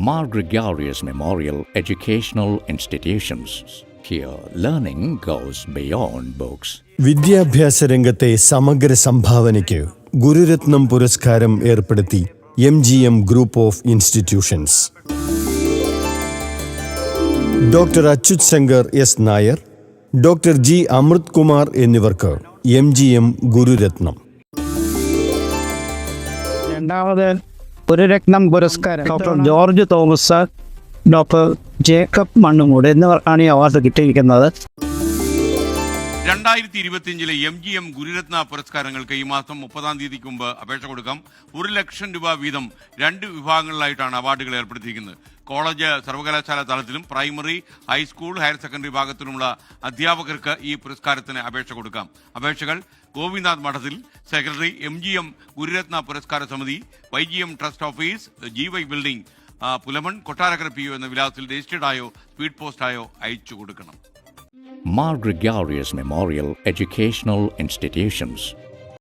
Mar Gregorius Memorial Educational Institutions. Here, learning goes beyond books. വിദ്യാഭ്യാസ രംഗത്തെ സമഗ്ര സംഭാവനയ്ക്ക് ഗുരുരത്നം പുരസ്കാരം ഏർപ്പെടുത്തി MGM group of institutions. Doctor Achyut Shankar S Nair, doctor G Amrit Kumar എന്നിവർക്ക് MGM ഗുരുരത്നം. രണ്ടാമത് ഗുരുരത്നം പുരസ്കാരം ഡോക്ടർ ജോർജ് തോമസ്, ഡോക്ടർ ജേക്കബ് മണ്ണുമൂട് എന്നിവർക്കാണ് ഈ അവാർഡ് കിട്ടിയിരിക്കുന്നത്. 2025 MGM ഗുരുരത്ന പുരസ്കാരങ്ങൾക്ക് ഈ മാസം 30-ാം തീയതിക്ക് മുമ്പ് അപേക്ഷ കൊടുക്കാം. 1 ലക്ഷം രൂപ വീതം 2 വിഭാഗങ്ങളിലായിട്ടാണ് അവാർഡുകൾ ഏർപ്പെടുത്തിയിരിക്കുന്നത്. കോളേജ് സർവകലാശാല തലത്തിലും പ്രൈമറി, ഹൈസ്കൂൾ, ഹയർ സെക്കൻഡറി വിഭാഗത്തിലുമുള്ള അധ്യാപകർക്ക് ഈ പുരസ്കാരത്തിന് അപേക്ഷ കൊടുക്കാം. അപേക്ഷകൾ ഗോപിനാഥ് മഠത്തിൽ, സെക്രട്ടറി MGM ഗുരുരത്ന പുരസ്കാര സമിതി, YGM trust office, GY building, Pulamon, Kottarakkara PO എന്ന വിലാസത്തിൽ രജിസ്റ്റേർഡ് ആയോ സ്പീഡ് പോസ്റ്റായോ അയച്ചു കൊടുക്കണം. Mar Gregorius Memorial Educational Institutions.